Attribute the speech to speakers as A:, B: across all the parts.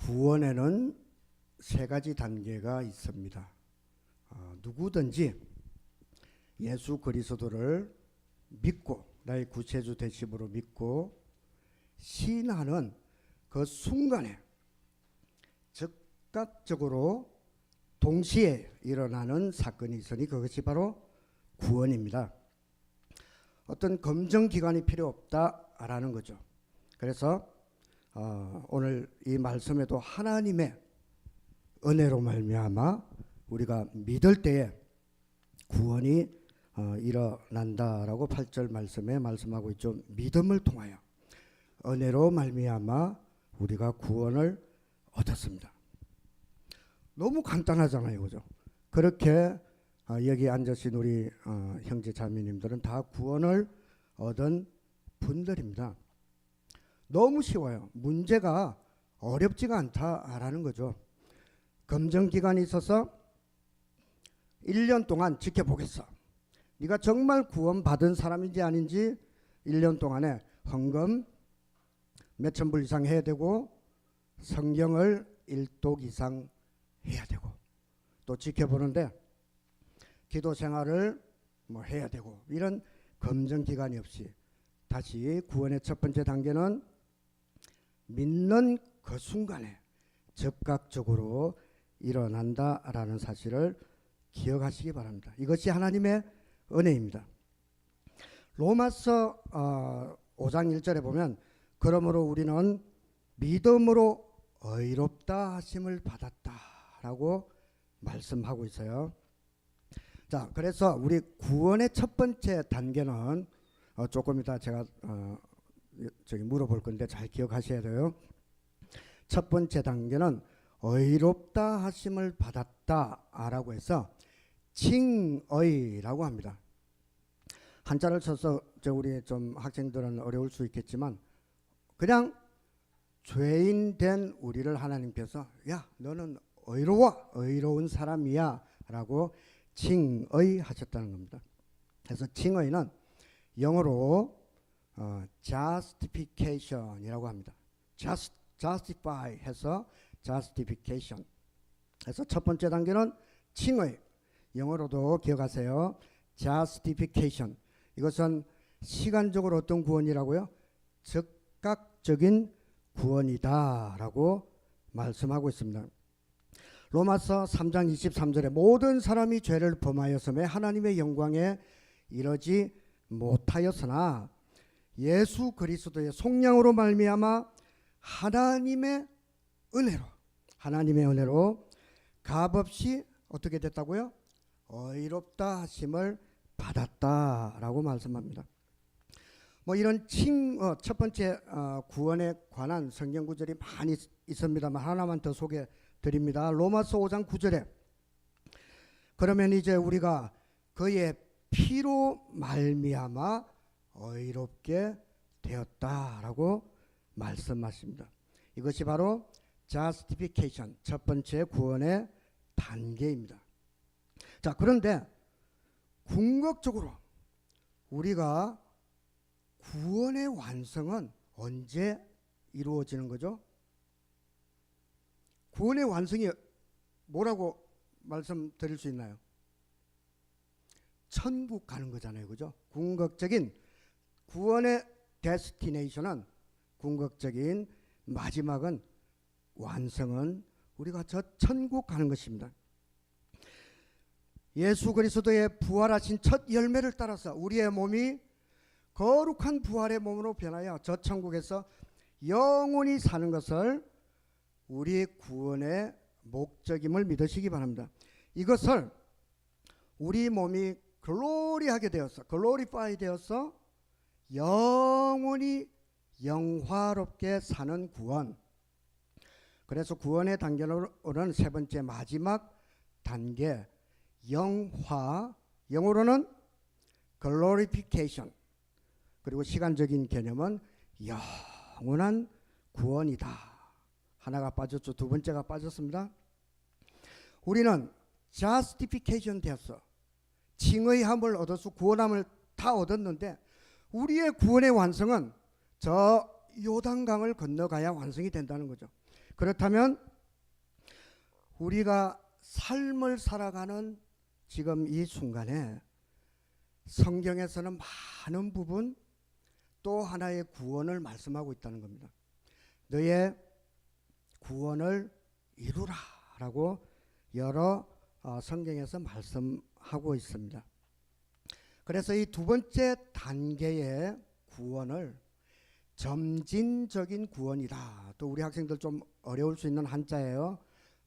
A: 구원에는 세 가지 단계가 있습니다. 누구든지 예수 그리스도를 믿고 나의 구세주 되심으로 믿고 신하는 그 순간에 즉각적으로 동시에 일어나는 사건이 있으니 그것이 바로 구원입니다. 어떤 검증 기간이 필요 없다라는 거죠. 그래서 오늘 이 말씀에도 하나님의 은혜로 말미암아 우리가 믿을 때에 구원이 일어난다라고 8절 말씀에 말씀하고 있죠. 믿음을 통하여 은혜로 말미암아 우리가 구원을 얻었습니다. 너무 간단하잖아요, 그죠? 그렇게 여기 앉으신 우리 형제 자매님들은 다 구원을 얻은 분들입니다. 너무 쉬워요. 문제가 어렵지가 않다라는 거죠. 검증 기간이 있어서 1년 동안 지켜보겠어. 네가 정말 구원받은 사람인지 아닌지 1년 동안에 헌금 몇천 불 이상 해야 되고 성경을 1독 이상 해야 되고 또 지켜보는데 기도 생활을 해야 되고 이런 검증 기간이 없이 다시 구원의 첫 번째 단계는 믿는 그 순간에 즉각적으로 일어난다라는 사실을 기억하시기 바랍니다. 이것이 하나님의 은혜입니다. 로마서 5장 1절에 보면 그러므로 우리는 믿음으로 의롭다 하심을 받았다라고 말씀하고 있어요. 자, 그래서 우리 구원의 첫 번째 단계는 조금 이따 제가 물어볼 건데 잘 기억하셔야 돼요. 첫 번째 단계는 의롭다 하심을 받았다라고 해서 칭의라고 합니다. 한자를 써서 우리 좀 학생들은 어려울 수 있겠지만 그냥 죄인 된 우리를 하나님께서 야 너는 의로운 사람이야 라고 칭의하셨다는 겁니다. 그래서 칭의는 영어로 justification이라고 합니다. justify 해서 justification. 그래서 첫 번째 단계는 칭의. 영어로도 기억하세요. justification. 이것은 시간적으로 어떤 구원이라고요? 즉각적인 구원이다라고 말씀하고 있습니다. 로마서 3장 23절에 모든 사람이 죄를 범하였음에 하나님의 영광에 이르지 못하였으나 예수 그리스도의 속량으로 말미암아 하나님의 은혜로 값없이 어떻게 됐다고요? 의롭다 하심을 받았다라고 말씀합니다. 이런 첫 번째 구원에 관한 성경 구절이 많이 있습니다만 하나만 더 소개 드립니다. 로마서 5장 9절에 그러면 이제 우리가 그의 피로 말미암아 의롭게 되었다라고 말씀하십니다. 이것이 바로 justification, 첫 번째 구원의 단계입니다. 자, 그런데 궁극적으로 우리가 구원의 완성은 언제 이루어지는 거죠? 구원의 완성이 뭐라고 말씀드릴 수 있나요? 천국 가는 거잖아요, 그죠? 궁극적인 구원의 데스티네이션은 궁극적인 마지막은 완성은 우리가 저 천국 가는 것입니다. 예수 그리스도의 부활하신 첫 열매를 따라서 우리의 몸이 거룩한 부활의 몸으로 변하여 저 천국에서 영원히 사는 것을 우리의 구원의 목적임을 믿으시기 바랍니다. 이것을 우리 몸이 글로리하게 되어서 글로리파이 되어서 영원히 영화롭게 사는 구원. 그래서 구원의 단계로는 세 번째 마지막 단계 영화, 영어로는 glorification. 그리고 시간적인 개념은 영원한 구원이다. 하나가 빠졌죠. 두 번째가 빠졌습니다. 우리는 justification 되었어. 칭의함을 얻어서 구원함을 다 얻었는데 우리의 구원의 완성은 저 요단강을 건너가야 완성이 된다는 거죠. 그렇다면 우리가 삶을 살아가는 지금 이 순간에 성경에서는 많은 부분 또 하나의 구원을 말씀하고 있다는 겁니다. 너의 구원을 이루라 라고 여러 성경에서 말씀하고 있습니다. 그래서 이 두 번째 단계의 구원을 점진적인 구원이다. 또 우리 학생들 좀 어려울 수 있는 한자예요.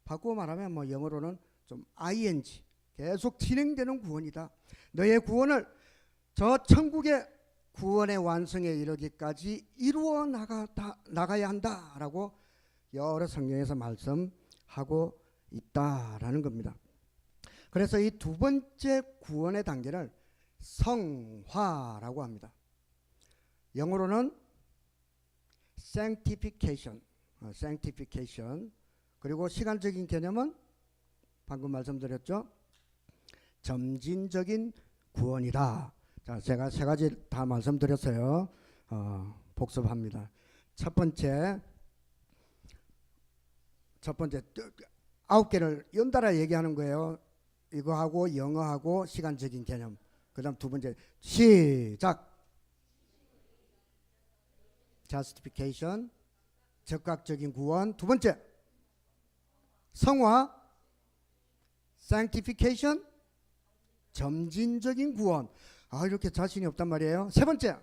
A: 바꾸어 말하면 뭐 영어로는 좀 ing, 계속 진행되는 구원이다. 너의 구원을 저 천국의 구원의 완성에 이르기까지 이루어 나가야 한다라고 여러 성경에서 말씀하고 있다라는 겁니다. 그래서 이 두 번째 구원의 단계를 성화라고 합니다. 영어로는 sanctification, 그리고 시간적인 개념은 방금 말씀드렸죠. 점진적인 구원이다. 자, 제가 세 가지 다 말씀드렸어요. 복습합니다. 첫 번째 9개를 연달아 얘기하는 거예요. 이거하고 영어하고 시간적인 개념. 그 다음 두 번째 시작. justification, 적각적인 구원. 두 번째 성화, sanctification, 점진적인 구원. 이렇게 자신이 없단 말이에요. 세 번째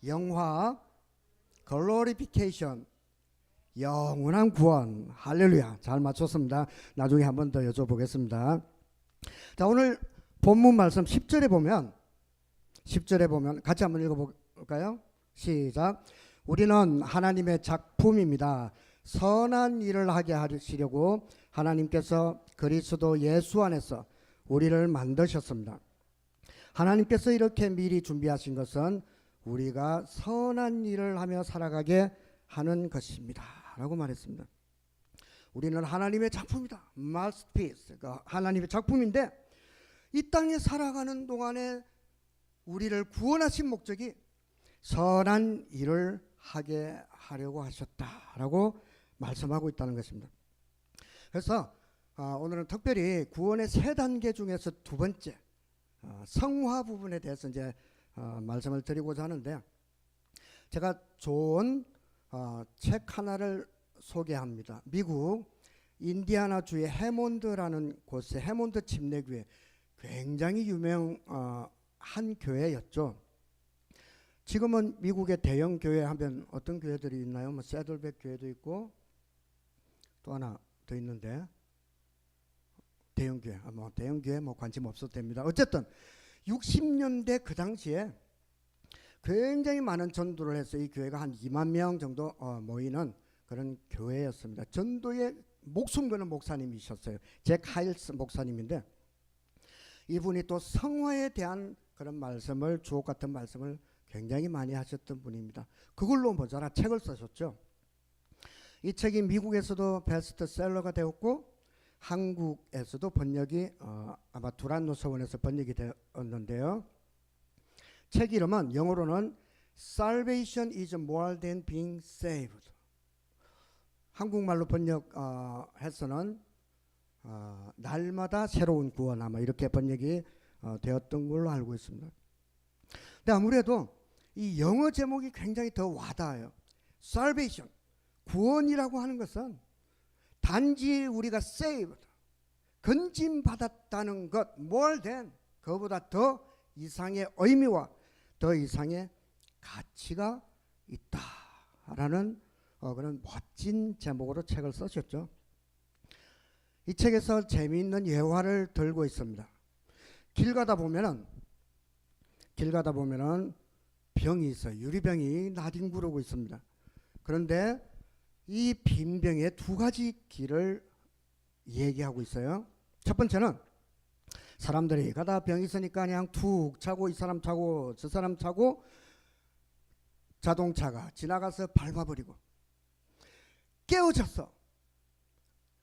A: 영화, glorification, 영원한 구원. 할렐루야. 잘 맞췄습니다. 나중에 한 번 더 여쭤보겠습니다. 자, 오늘 본문 말씀 10절에 보면 같이 한번 읽어볼까요? 시작. 우리는 하나님의 작품입니다. 선한 일을 하게 하시려고 하나님께서 그리스도 예수 안에서 우리를 만드셨습니다. 하나님께서 이렇게 미리 준비하신 것은 우리가 선한 일을 하며 살아가게 하는 것입니다 라고 말했습니다. 우리는 하나님의 작품이다. masterpiece, 하나님의 작품인데 이 땅에 살아가는 동안에 우리를 구원하신 목적이 선한 일을 하게 하려고 하셨다라고 말씀하고 있다는 것입니다. 그래서 오늘은 특별히 구원의 세 단계 중에서 두 번째 성화 부분에 대해서 이제 말씀을 드리고자 하는데, 제가 좋은 책 하나를 소개합니다. 미국 인디아나주의 해몬드라는 곳의 해몬드 침례교회, 굉장히 유명한 교회였죠. 지금은 미국의 대형 교회 하면 어떤 교회들이 있나요? 뭐 세들백 교회도 있고 또 하나 더 있는데 대형 교회, 대형 교회 관심 없어도 됩니다. 어쨌든 60년대 그 당시에 굉장히 많은 전도를 해서 이 교회가 한 2만 명 정도 모이는 그런 교회였습니다. 전도에 목숨 거는 목사님이셨어요. 잭 하일스 목사님인데, 이분이 또 성화에 대한 그런 말씀을, 주옥 같은 말씀을 굉장히 많이 하셨던 분입니다. 그걸로 모자라 책을 쓰셨죠. 이 책이 미국에서도 베스트셀러가 되었고 한국에서도 번역이 아마 두란노 서원에서 번역이 되었는데요. 책 이름은 영어로는 Salvation is more than being saved. 한국말로 번역해서는 날마다 새로운 구원, 아마 이렇게 번역이 되었던 걸로 알고 있습니다. 근데 아무래도 이 영어 제목이 굉장히 더 와닿아요. Salvation, 구원이라고 하는 것은 단지 우리가 saved, 건짐받았다는 것, more than, 그보다 더 이상의 의미와 더 이상의 가치가 있다라는 그런 멋진 제목으로 책을 쓰셨죠. 이 책에서 재미있는 예화를 들고 있습니다. 길 가다 보면은 병이 있어요. 유리병이 나뒹구르고 있습니다. 그런데 이 빈병에 두 가지 길을 얘기하고 있어요. 첫 번째는 사람들이 가다 병이 있으니까 그냥 툭 차고 이 사람 차고 저 사람 차고 자동차가 지나가서 밟아버리고 깨어졌어.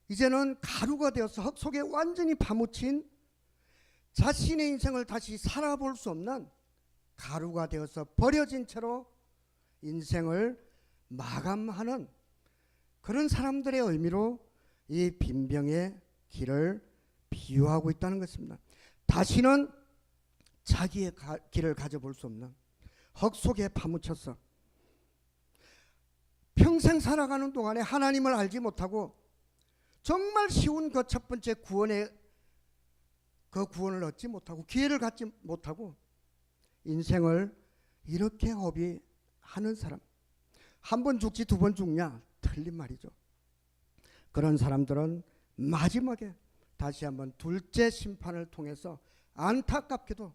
A: 이제는 가루가 되어서 흙 속에 완전히 파묻힌 자신의 인생을 다시 살아볼 수 없는 가루가 되어서 버려진 채로 인생을 마감하는 그런 사람들의 의미로 이 빈병의 길을 비유하고 있다는 것입니다. 다시는 자기의 길을 가져볼 수 없는 흙 속에 파묻혀서 평생 살아가는 동안에 하나님을 알지 못하고 정말 쉬운 그 첫 번째 구원의 그 구원을 얻지 못하고 기회를 갖지 못하고 인생을 이렇게 허비하는 사람, 한 번 죽지 두 번 죽냐? 틀린 말이죠. 그런 사람들은 마지막에 다시 한번 둘째 심판을 통해서 안타깝게도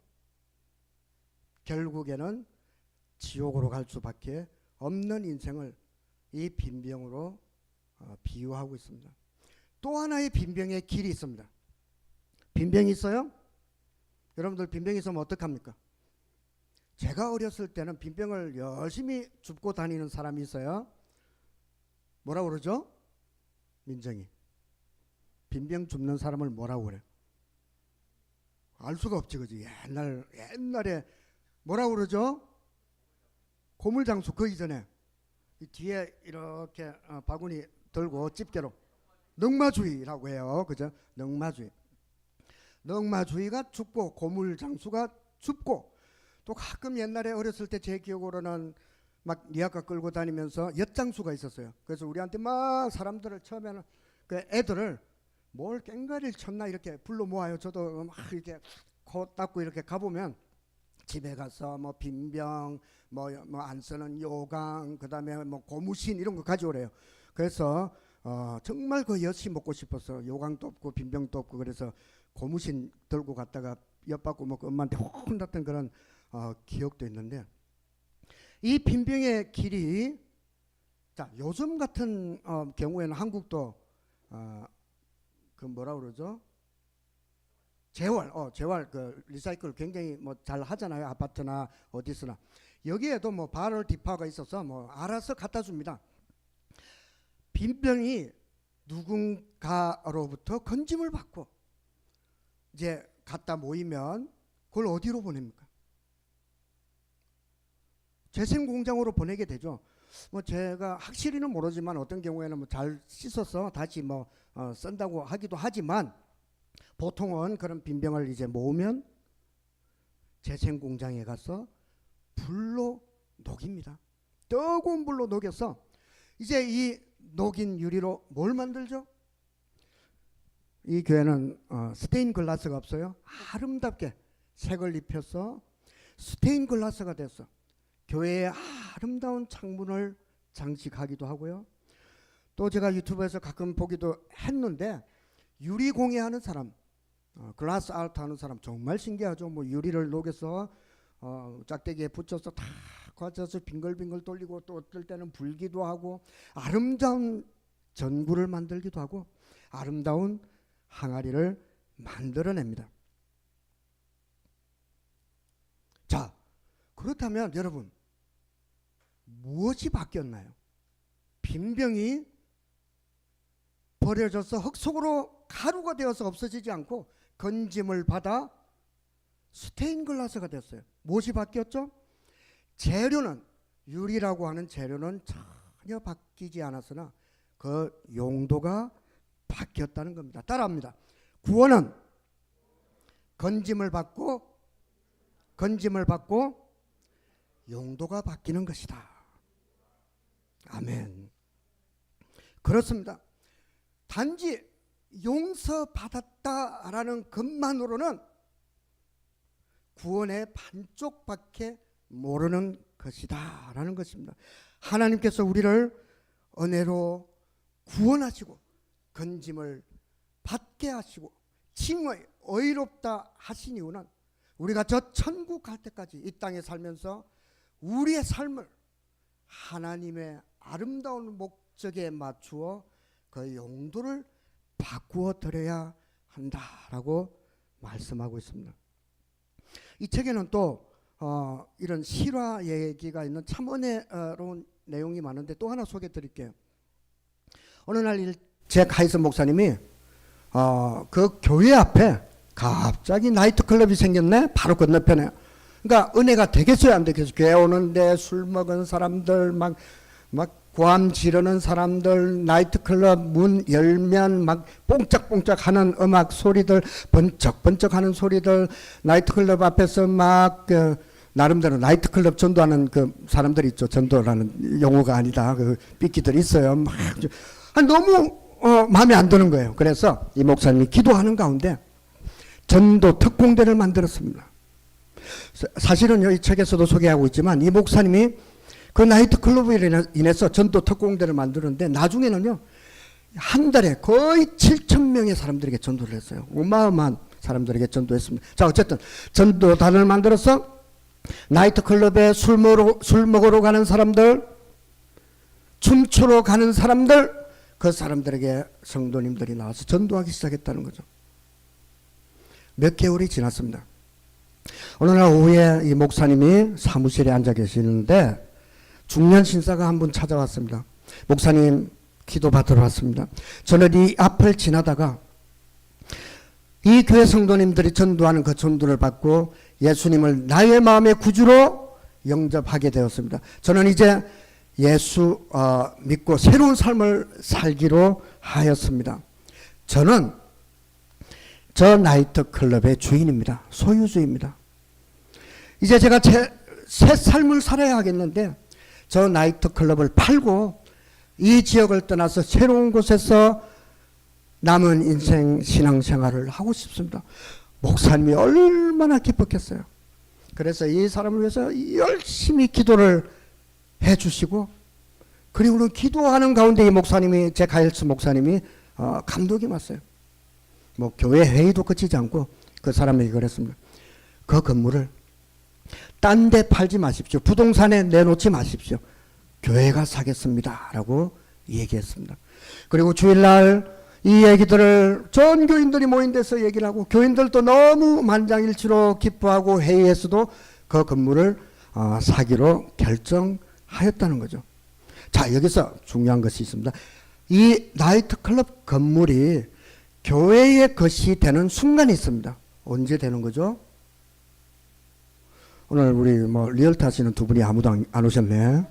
A: 결국에는 지옥으로 갈 수밖에 없는 인생을 이 빈병으로 비유하고 있습니다. 또 하나의 빈병의 길이 있습니다. 빈병이 있어요? 여러분들 빈병이 있으면 어떡합니까? 제가 어렸을 때는 빈병을 열심히 줍고 다니는 사람이 있어요. 뭐라고 그러죠? 민정이. 빈병 줍는 사람을 뭐라고 그래? 알 수가 없지, 그지? 옛날에 뭐라고 그러죠? 고물장수. 그 이전에 이 뒤에 이렇게 바구니 들고 집게로 넉마주의라고 해요. 그죠? 넉마주의가 줍고 고물장수가 줍고, 또 가끔 옛날에 어렸을 때 제 기억으로는 막 리아카 끌고 다니면서 엿장수가 있었어요. 그래서 우리한테 막 사람들을 처음에는 그 애들을 뭘 깽가리를 쳤나 이렇게 불러 모아요. 저도 막 이렇게 코 닦고 이렇게 가보면 집에 가서 뭐 빈병, 뭐 안 쓰는 요강, 그다음에 뭐 고무신 이런 거 가져오래요. 그래서 정말 그 엿이 먹고 싶어서 요강도 없고 빈병도 없고 그래서 고무신 들고 갔다가 엿받고 먹고 엄마한테 혼났던 그런 기억도 있는데, 이 빈병의 길이, 자 요즘 같은 경우에는 한국도 그 뭐라 그러죠? 재활 그 리사이클 굉장히 뭐 잘 하잖아요. 아파트나 어디서나. 여기에도 뭐 발열 디파가 있어서 뭐 알아서 갖다 줍니다. 빈병이 누군가로부터 건짐을 받고 이제 갖다 모이면 그걸 어디로 보냅니까? 재생공장으로 보내게 되죠. 뭐 제가 확실히는 모르지만 어떤 경우에는 뭐 잘 씻어서 다시 뭐 쓴다고 하기도 하지만, 보통은 그런 빈병을 이제 모으면 재생공장에 가서 불로 녹입니다. 뜨거운 불로 녹여서 이제 이 녹인 유리로 뭘 만들죠? 이 교회는 스테인 글라스가 없어요. 아름답게 색을 입혀서 스테인 글라스가 돼서 교회의 아름다운 창문을 장식하기도 하고요. 또 제가 유튜브에서 가끔 보기도 했는데, 유리공예 하는 사람, 글라스 아트 하는 사람 정말 신기하죠. 뭐 유리를 녹여서 짝대기에 붙여서 다 과져서 빙글빙글 돌리고, 또 어떨 때는 불기도 하고 아름다운 전구를 만들기도 하고 아름다운 항아리를 만들어냅니다. 자, 그렇다면 여러분 무엇이 바뀌었나요? 빈병이 버려져서 흙 속으로 가루가 되어서 없어지지 않고 건짐을 받아 스테인 글라스가 됐어요. 무엇이 바뀌었죠? 재료는, 유리라고 하는 재료는 전혀 바뀌지 않았으나 그 용도가 바뀌었다는 겁니다. 따라합니다. 구원은 건짐을 받고 용도가 바뀌는 것이다. 아멘. 그렇습니다. 단지 용서받았다라는 것만으로는 구원의 반쪽밖에 모르는 것이다 라는 것입니다. 하나님께서 우리를 은혜로 구원하시고 건짐을 받게 하시고 칭의 의롭다 하신 이유는 우리가 저 천국 갈 때까지 이 땅에 살면서 우리의 삶을 하나님의 아름다운 목적에 맞추어 그 용도를 바꾸어 드려야 한다라고 말씀하고 있습니다. 이 책에는 또 이런 실화 얘기가 있는 참 은혜로운 내용이 많은데 또 하나 소개해 드릴게요. 어느 날 제 카이스 목사님이 그 교회 앞에 갑자기 나이트클럽이 생겼네. 바로 건너편에. 그러니까 은혜가 되겠어요 안 되겠어요? 교회 오는데 술 먹은 사람들 막 고함 지르는 사람들, 나이트클럽 문 열면 막 뽕짝뽕짝 하는 음악 소리들, 번쩍번쩍 하는 소리들, 나이트클럽 앞에서 막 나름대로 나이트클럽 전도하는 그 사람들 있죠. 전도라는 용어가 아니다. 그 삐끼들 있어요. 막 너무 마음에 안 드는 거예요. 그래서 이 목사님이 기도하는 가운데 전도 특공대를 만들었습니다. 사실은 이 책에서도 소개하고 있지만 이 목사님이 그 나이트클럽으로 인해서 전도 특공대를 만드는데 나중에는요 한 달에 거의 7,000명의 사람들에게 전도를 했어요. 어마어마한 사람들에게 전도했습니다. 자, 어쨌든 전도단을 만들어서 나이트클럽에 술 먹으러 가는 사람들, 춤추러 가는 사람들, 그 사람들에게 성도님들이 나와서 전도하기 시작했다는 거죠. 몇 개월이 지났습니다. 어느 날 오후에 이 목사님이 사무실에 앉아 계시는데 중년 신사가 한 분 찾아왔습니다. 목사님 기도 받으러 왔습니다. 저는 이 앞을 지나다가 이 교회 성도님들이 전도하는 그 전도를 받고 예수님을 나의 마음의 구주로 영접하게 되었습니다. 저는 이제 예수 믿고 새로운 삶을 살기로 하였습니다. 저는 저 나이트클럽의 주인입니다. 소유주입니다. 이제 제가 새 삶을 살아야 하겠는데 저 나이트클럽을 팔고 이 지역을 떠나서 새로운 곳에서 남은 인생 신앙생활을 하고 싶습니다. 목사님이 얼마나 기뻤겠어요. 그래서 이 사람을 위해서 열심히 기도를 해주시고 그리고는 기도하는 가운데 이 목사님이 제 가일스 목사님이 감독이 왔어요. 뭐 교회 회의도 거치지 않고 그 사람에게 그랬습니다. 그 건물을 딴 데 팔지 마십시오. 부동산에 내놓지 마십시오. 교회가 사겠습니다 라고 얘기했습니다. 그리고 주일날 이 얘기들을 전 교인들이 모인 데서 얘기를 하고 교인들도 너무 만장일치로 기뻐하고 회의에서도 그 건물을 사기로 결정하였다는 거죠. 자, 여기서 중요한 것이 있습니다. 이 나이트클럽 건물이 교회의 것이 되는 순간이 있습니다. 언제 되는 거죠? 오늘 우리 뭐 리얼터 하시는 두 분이 아무도 안 오셨네.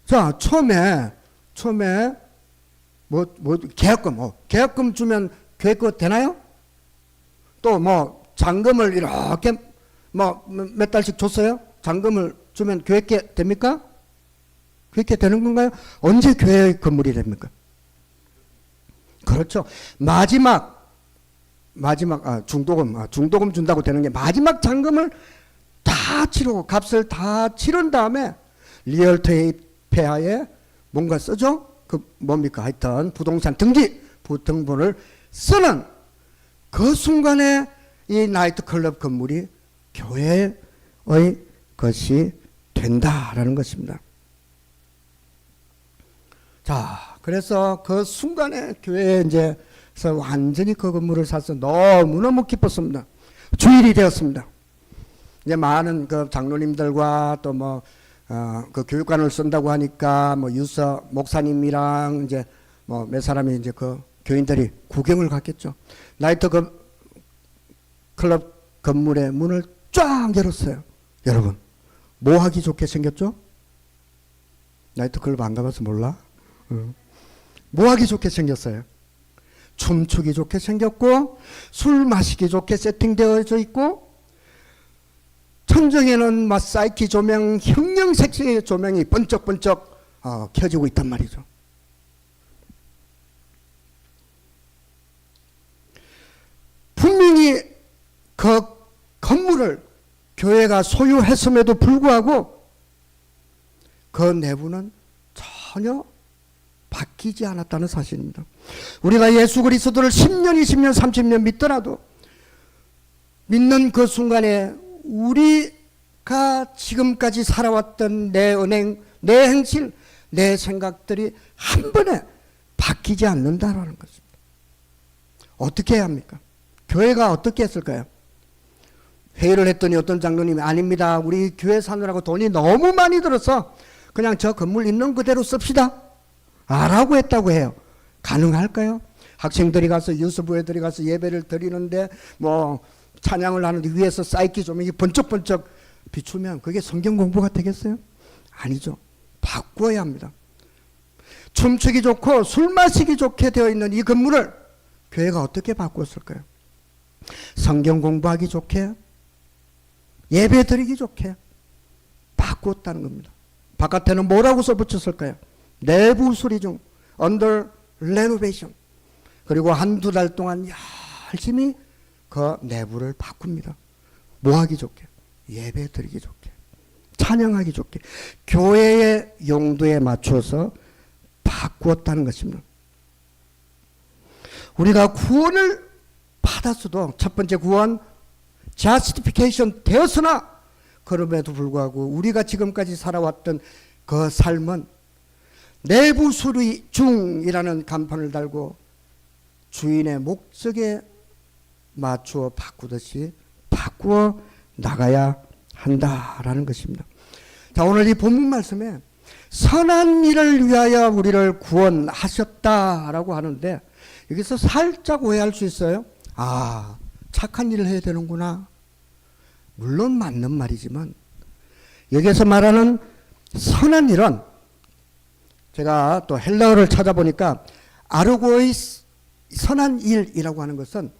A: 자, 처음에 뭐 계약금 주면 교회 거 되나요? 또 뭐 잔금을 이렇게 뭐 몇 달씩 줬어요? 잔금을 주면 교회 게 됩니까? 교회 게 되는 건가요? 언제 교회 건물이 됩니까? 그렇죠. 마지막 중도금 준다고 되는 게 마지막 잔금을 다 치르고 값을 다 치른 다음에 리얼터의 폐하에 뭔가 쓰죠? 그 뭡니까? 하여튼 부동산 등본을 쓰는 그 순간에 이 나이트클럽 건물이 교회의 것이 된다라는 것입니다. 자, 그래서 그 순간에 교회에 이제 완전히 그 건물을 사서 너무너무 기뻤습니다. 주일이 되었습니다. 이제 많은 그 장로님들과 또 뭐 그 교육관을 쓴다고 하니까 뭐 유서 목사님이랑 이제 뭐 몇 사람이 이제 그 교인들이 구경을 갔겠죠. 나이트 클럽 건물의 문을 쫙 열었어요. 여러분, 뭐 하기 좋게 생겼죠? 나이트 클럽 안 가봐서 몰라? 뭐 하기 좋게 생겼어요? 춤추기 좋게 생겼고 술 마시기 좋게 세팅되어져 있고 천정에는 막 사이키 조명, 형형색색의 조명이 번쩍번쩍 켜지고 있단 말이죠. 분명히 그 건물을 교회가 소유했음에도 불구하고 그 내부는 전혀 바뀌지 않았다는 사실입니다. 우리가 예수 그리스도를 10년, 20년, 30년 믿더라도 믿는 그 순간에 우리가 지금까지 살아왔던 내 은행, 내 행실, 내 생각들이 한 번에 바뀌지 않는다라는 것입니다. 어떻게 해야 합니까? 교회가 어떻게 했을까요? 회의를 했더니 어떤 장로님이 아닙니다. 우리 교회 사느라고 돈이 너무 많이 들어서 그냥 저 건물 있는 그대로 씁시다. 라고 했다고 해요. 가능할까요? 학생들이 가서 유수부 애들이 가서 예배를 드리는데 뭐 찬양을 하는데 위에서 사이키 조명이 번쩍번쩍 비추면 그게 성경 공부가 되겠어요? 아니죠. 바꾸어야 합니다. 춤추기 좋고 술 마시기 좋게 되어 있는 이 건물을 교회가 어떻게 바꾸었을까요? 성경 공부하기 좋게, 예배 드리기 좋게 바꾸었다는 겁니다. 바깥에는 뭐라고 써붙였을까요? 내부 수리 중, under renovation. 그리고 한두 달 동안 열심히 그 내부를 바꿉니다. 뭐 하기 좋게? 예배 드리기 좋게, 찬양하기 좋게, 교회의 용도에 맞춰서 바꾸었다는 것입니다. 우리가 구원을 받았어도 첫 번째 구원, justification 되었으나 그럼에도 불구하고 우리가 지금까지 살아왔던 그 삶은 내부 수리 중이라는 간판을 달고 주인의 목적에 맞추어 바꾸듯이 바꾸어 나가야 한다라는 것입니다. 자, 오늘 이 본문 말씀에 선한 일을 위하여 우리를 구원하셨다라고 하는데 여기서 살짝 오해할 수 있어요. 아, 착한 일을 해야 되는구나. 물론 맞는 말이지만 여기서 말하는 선한 일은 제가 또 헬라어를 찾아보니까 아르고이스 선한 일이라고 하는 것은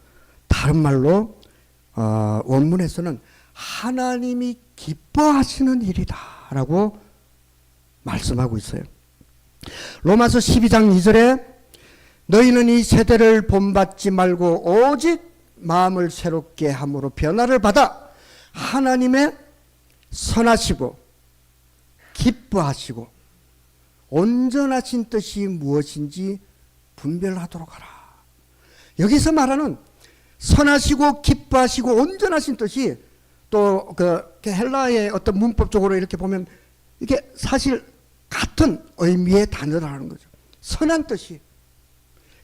A: 다른 말로 원문에서는 하나님이 기뻐하시는 일이다라고 말씀하고 있어요. 로마서 12장 2절에 너희는 이 세대를 본받지 말고 오직 마음을 새롭게 함으로 변화를 받아 하나님의 선하시고 기뻐하시고 온전하신 뜻이 무엇인지 분별하도록 하라. 여기서 말하는 선하시고 기뻐하시고 온전하신 뜻이 또 그 헬라의 어떤 문법적으로 이렇게 보면 이게 사실 같은 의미의 단어라는 거죠. 선한 뜻이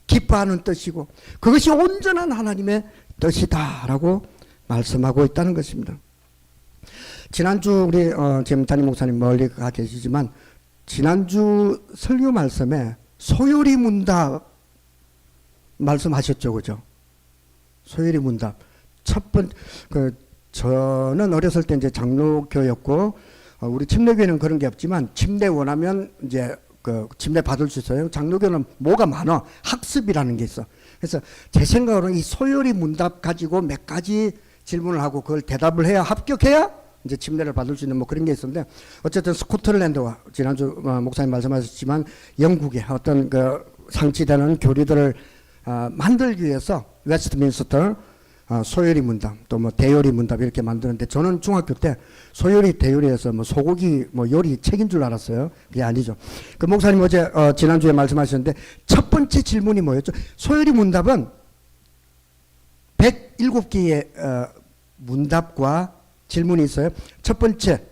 A: 기뻐하는 뜻이고 그것이 온전한 하나님의 뜻이다라고 말씀하고 있다는 것입니다. 지난주 우리 지금 담임 목사님 멀리 가 계시지만 지난주 설교 말씀에 소요리 문답 말씀하셨죠, 그죠? 소요리 문답. 첫 번 저는 어렸을 때 이제 장로교였고 우리 침례교회는 그런 게 없지만 침례 원하면 이제 그 침례 받을 수 있어요. 장로교는 뭐가 많아? 학습이라는 게 있어. 그래서 제 생각으로는 이 소요리 문답 가지고 몇 가지 질문을 하고 그걸 대답을 해야 합격해야 이제 침례를 받을 수 있는 뭐 그런 게 있었는데 어쨌든 스코틀랜드와 지난주 목사님 말씀하셨지만 영국의 어떤 그 상치되는 교리들을 만들기 위해서 웨스트민스터 소요리 문답 또 뭐 대요리 문답 이렇게 만드는데 저는 중학교 때 소요리 대요리에서 뭐 소고기 뭐 요리 책인 줄 알았어요. 그게 아니죠. 그 목사님 어제 지난주에 말씀하셨는데 첫 번째 질문이 뭐였죠? 소요리 문답은 107개의 문답과 질문이 있어요. 첫 번째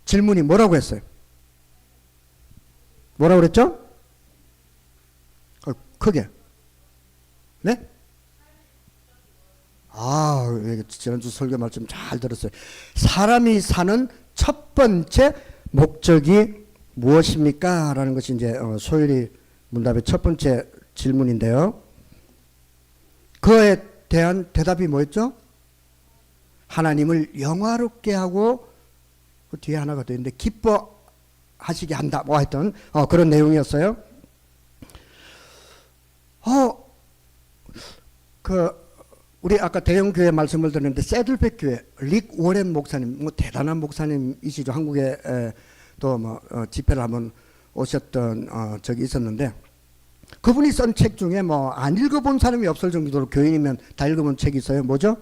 A: 질문이 뭐라고 했어요? 뭐라고 그랬죠? 크게. 네? 지난주 설교 말씀 잘 들었어요. 사람이 사는 첫 번째 목적이 무엇입니까? 라는 것이 이제 소요리 문답의 첫 번째 질문인데요. 그에 대한 대답이 뭐였죠? 하나님을 영화롭게 하고 그 뒤에 하나가 더 있는데 기뻐하시게 한다. 뭐 하여튼 그런 내용이었어요. 우리 아까 대형교회 말씀을 드렸는데 새들백 교회 릭 워렌 목사님 뭐 대단한 목사님이시죠. 한국에 또 뭐 집회를 한번 오셨던 적이 있었는데 그분이 쓴 책 중에 뭐 안 읽어본 사람이 없을 정도로 교인이면 다 읽어본 책이 있어요. 뭐죠?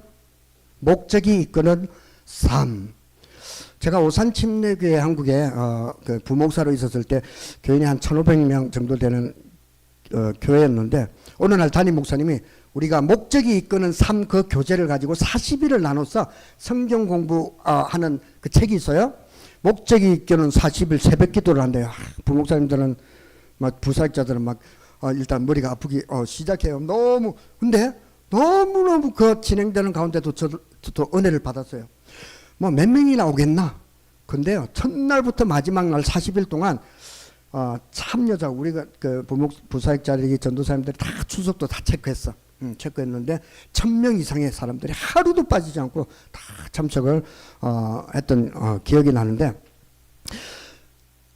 A: 목적이 이끄는 삶. 제가 오산 침례교회 한국에 그 부목사로 있었을 때 교인이 한 1,500명 정도 되는 교회였는데 어느 날 담임 목사님이 우리가 목적이 이끄는 삶 그 교재를 가지고 40일을 나눠서 성경 공부하는 그 책이 있어요. 목적이 이끄는 40일 새벽 기도를 한대요. 부목사님들은 막 부사역자들은 막 일단 머리가 아프기 시작해요. 근데 너무너무 그 진행되는 가운데도 저도 은혜를 받았어요. 뭐 몇 명이나 오겠나? 근데요, 첫날부터 마지막 날 40일 동안 참여자 우리가 그 부사역자들이 전도사님들이 다 출석도 다 체크했어. 체크했는데 1,000명 이상의 사람들이 하루도 빠지지 않고 다 참석을 했던 기억이 나는데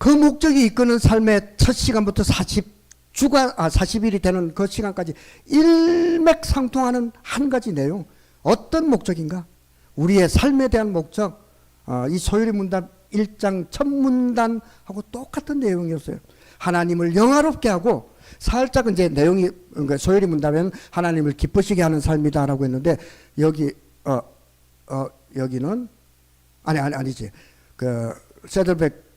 A: 그 목적이 이끄는 삶의 첫 시간부터 40일이 되는 그 시간까지 일맥상통하는 한 가지 내용. 어떤 목적인가? 우리의 삶에 대한 목적. 이 소요리 문답 1장 첫 문단하고 똑같은 내용이었어요. 하나님을 영화롭게 하고, 살짝 이제 내용이 소요리 문답에는 하나님을 기쁘시게 하는 삶이다라고 했는데, 여기는 아니지. 그 세들백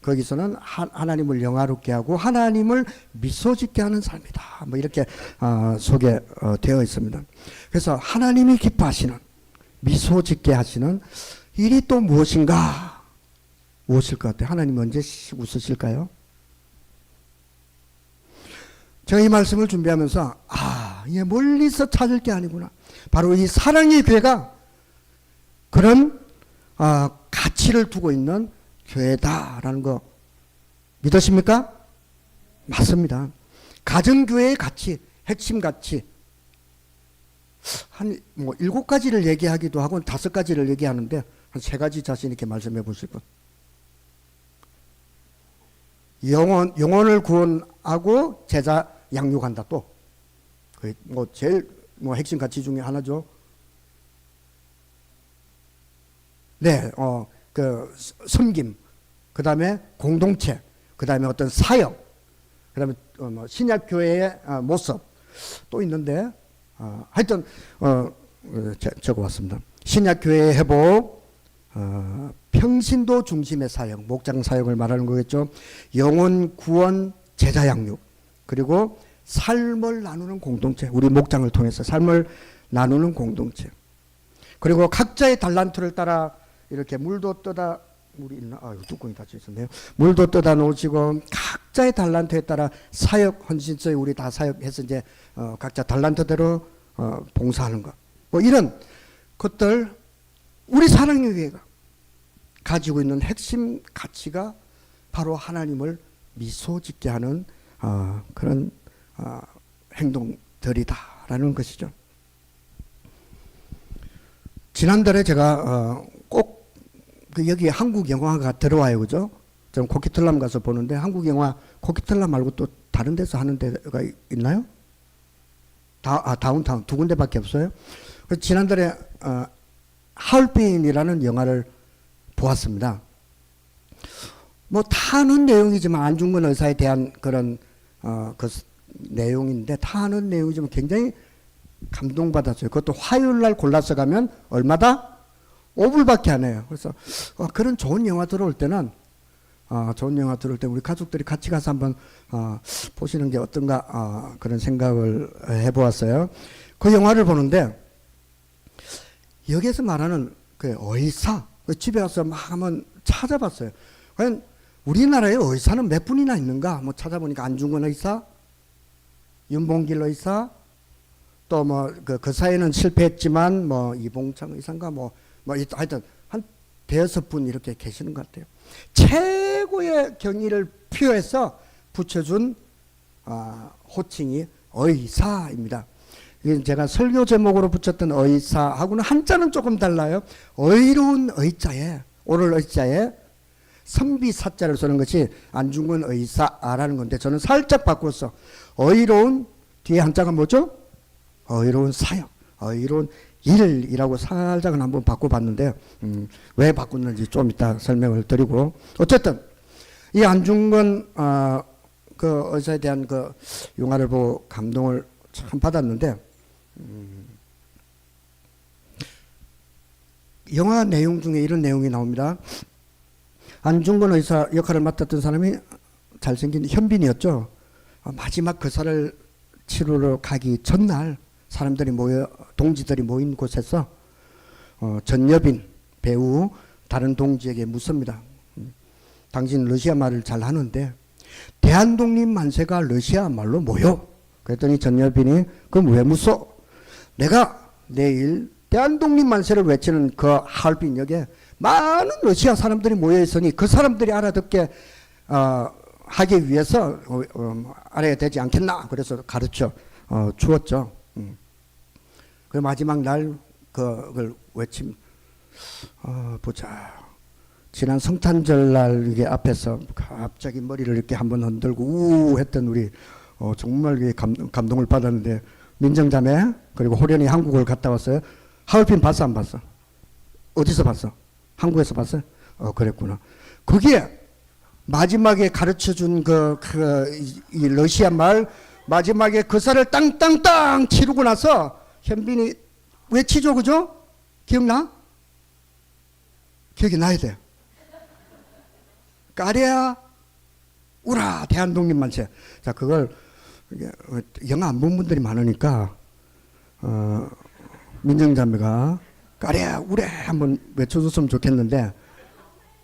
A: 거기서는 하나님을 영화롭게 하고 하나님을 미소짓게 하는 삶이다. 뭐 이렇게 소개되어 있습니다. 그래서 하나님이 기뻐하시는, 미소짓게 하시는 일이 또 무엇인가? 무엇일 것 같아요? 하나님 언제 웃으실까요? 제가 이 말씀을 준비하면서 이게 멀리서 찾을 게 아니구나. 바로 이 사랑의 교회가 그런 가치를 두고 있는 교회다라는 거 믿으십니까? 맞습니다. 가정교회의 가치, 핵심 가치 한 7가지를 얘기하기도 하고 5가지를 얘기하는데 한 3가지 자신 있게 말씀해 보실 분. 영혼을 구원하고 제자 양육한다. 또 제일 핵심 가치 중에 하나죠. 네, 그 섬김, 그 다음에 공동체, 그 다음에 어떤 사역, 그 다음에 신약 교회의 모습 또 있는데 하여튼 적어왔습니다. 신약 교회의 회복, 평신도 중심의 사역, 목장 사역을 말하는 거겠죠. 영혼 구원, 제자 양육, 그리고 삶을 나누는 공동체, 우리 목장을 통해서 삶을 나누는 공동체, 그리고 각자의 달란트를 따라 이렇게 물도 떠다, 물이 있나? 뚜껑이 닫혀 있었네요. 물도 떠다 놓으시고 각자의 달란트에 따라 사역, 헌신서에 우리 다 사역해서 이제 각자 달란트대로 봉사하는 것. 뭐 이런 것들, 우리 사랑의 교회가 가지고 있는 핵심 가치가 바로 하나님을 미소짓게 하는 그런 행동들이다라는 것이죠. 지난달에 제가 꼭 여기 한국 영화가 들어와요, 그죠? 좀 코키틀람 가서 보는데 한국 영화 코키틀람 말고 또 다른 데서 하는 데가 있나요? 다운타운 2군데밖에 없어요. 그래서 지난달에 하얼빈이라는 영화를 보았습니다. 뭐 다 아는 내용이지만 안중근 의사에 대한 그런 그 내용인데 다 아는 내용이지만 굉장히 감동받았어요. 그것도 화요일날 골라서 가면 얼마다? 5불밖에 안 해요. 그래서 그런 좋은 영화 들어올 때는 좋은 영화 들어올 때 우리 가족들이 같이 가서 한번 보시는 게 어떤가 그런 생각을 해보았어요. 그 영화를 보는데 여기에서 말하는 그 의사, 집에 와서 막 한번 찾아봤어요. 과연 우리나라에 의사는 몇 분이나 있는가? 뭐 찾아보니까 안중근 의사, 윤봉길 의사, 또 뭐 그 사회는 실패했지만 뭐 이봉창 의사인가 뭐 하여튼 한 5분 이렇게 계시는 것 같아요. 최고의 경의를 표해서 붙여준 호칭이 의사입니다. 제가 설교 제목으로 붙였던 의사하고는 한자는 조금 달라요. 의로운 의자에, 오를 의자에 선비사자를 쓰는 것이 안중근 의사라는 건데 저는 살짝 바꿨어. 의로운 뒤에 한자가 뭐죠? 의로운 사역, 의로운 일이라고 살짝은 한번 바꿔봤는데 왜 바꿨는지 좀 이따 설명을 드리고, 어쨌든 이 안중근 그 의사에 대한 그 영화를 보고 감동을 참 받았는데 영화 내용 중에 이런 내용이 나옵니다. 안중근 의사 역할을 맡았던 사람이 잘생긴 현빈이었죠. 마지막 거사를 치르러 가기 전날 사람들이 동지들이 모인 곳에서 전여빈 배우 다른 동지에게 묻습니다. 당신 러시아 말을 잘 하는데 대한독립 만세가 러시아 말로 뭐요? 그랬더니 전여빈이 그럼 왜 묻소? 내가 내일 대한독립 만세를 외치는 그 하얼빈역에 많은 러시아 사람들이 모여 있으니 그 사람들이 알아듣게 하기 위해서 알아야 되지 않겠나? 그래서 가르쳐 주었죠. 그 마지막 날 그걸 외침 보자. 지난 성탄절날 이게 앞에서 갑자기 머리를 이렇게 한번 흔들고 우 했던 우리 정말 감동을 받았는데 민정자매 그리고 호련이 한국을 갔다 왔어요. 하얼빈 봤어 안 봤어? 어디서 봤어? 한국에서 봤어? 그랬구나. 거기에 마지막에 가르쳐준 이 러시아 말 마지막에 그 살을 땅땅땅 치르고 나서 현빈이 외치죠, 그죠? 기억나? 기억이 나야 돼. 까레야 우라 대한독립만세. 자, 그걸 영화 안 본 분들이 많으니까 민정자매가 까레야 우래 한번 외쳐줬으면 좋겠는데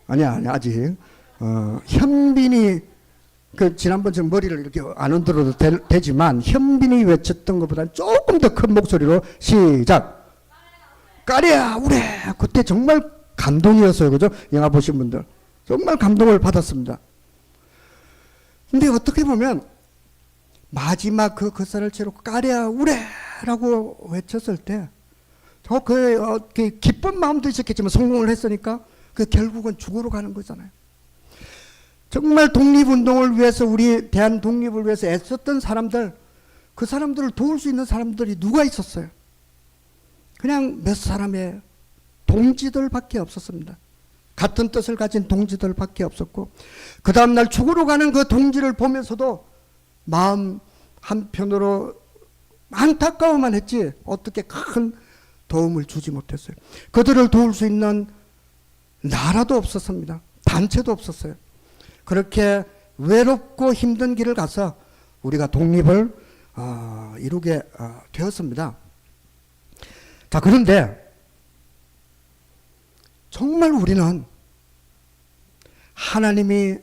A: 아니야 아직 현빈이 지난번처럼 머리를 이렇게 안 흔들어도 되지만 현빈이 외쳤던 것보다는 조금 더 큰 목소리로 시작. 까레야 우래. 그때 정말 감동이었어요, 그죠? 영화 보신 분들 정말 감동을 받았습니다. 근데 어떻게 보면 마지막 그 쌀을 채로 까레야 우래라고 외쳤을 때 기쁜 마음도 있었겠지만 성공을 했으니까 결국은 죽으러 가는 거잖아요. 정말 독립운동을 위해서 우리 대한 독립을 위해서 애썼던 사람들, 그 사람들을 도울 수 있는 사람들이 누가 있었어요? 그냥 몇 사람의 동지들밖에 없었습니다. 같은 뜻을 가진 동지들밖에 없었고 그 다음날 죽으러 가는 그 동지를 보면서도 마음 한편으로 안타까워만 했지 어떻게 큰 도움을 주지 못했어요. 그들을 도울 수 있는 나라도 없었습니다. 단체도 없었어요. 그렇게 외롭고 힘든 길을 가서 우리가 독립을 이루게 되었습니다. 자, 그런데 정말 우리는 하나님이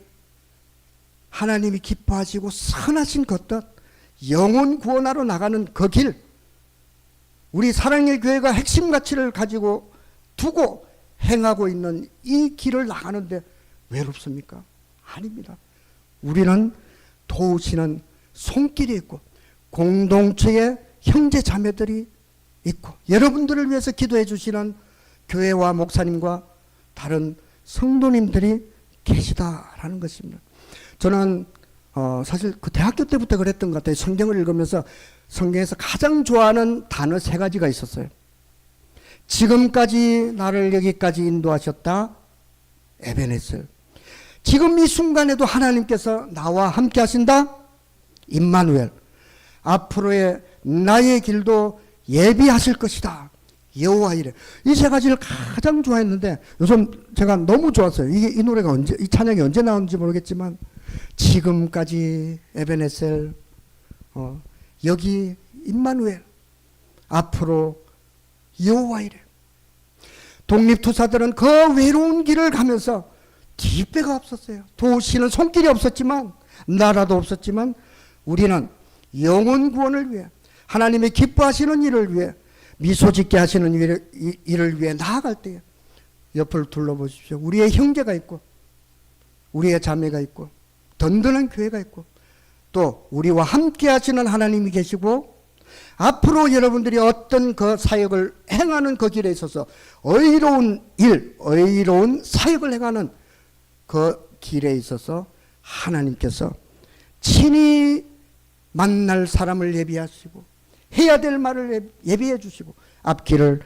A: 기뻐하시고 선하신 것 뜻 영혼 구원하러 나가는 그 길, 우리 사랑의 교회가 핵심 가치를 가지고 두고 행하고 있는 이 길을 나가는데 외롭습니까? 아닙니다. 우리는 도우시는 손길이 있고 공동체의 형제 자매들이 있고 여러분들을 위해서 기도해 주시는 교회와 목사님과 다른 성도님들이 계시다라는 것입니다. 저는 사실 그 대학교 때부터 그랬던 것 같아요. 성경을 읽으면서 성경에서 가장 좋아하는 단어 3가지가 있었어요. 지금까지 나를 여기까지 인도하셨다 에베네셀. 지금 이 순간에도 하나님께서 나와 함께 하신다 임마누엘. 앞으로의 나의 길도 예비하실 것이다 여호와 이레. 이 3가지를 가장 좋아했는데 요즘 제가 너무 좋았어요. 이 노래가 이 찬양이 언제 나오는지 모르겠지만 지금까지 에베네셀, 여기 임마누엘, 앞으로 여호와 이레. 독립투사들은 그 외로운 길을 가면서 뒷배가 없었어요. 도우시는 손길이 없었지만 나라도 없었지만 우리는 영혼 구원을 위해 하나님의 기뻐하시는 일을 위해 미소 짓게 하시는 일을 위해 나아갈 때에 옆을 둘러보십시오. 우리의 형제가 있고 우리의 자매가 있고 든든한 교회가 있고 또 우리와 함께 하시는 하나님이 계시고 앞으로 여러분들이 어떤 그 사역을 행하는 그 길에 있어서 의로운 일, 의로운 사역을 행하는 그 길에 있어서 하나님께서 친히 만날 사람을 예비하시고 해야 될 말을 예비해 주시고 앞길을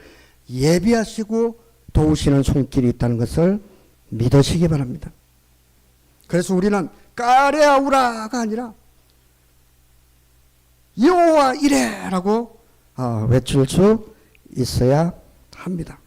A: 예비하시고 도우시는 손길이 있다는 것을 믿으시기 바랍니다. 그래서 우리는 까레아우라가 아니라 여호와 이레라고 외칠 수 있어야 합니다.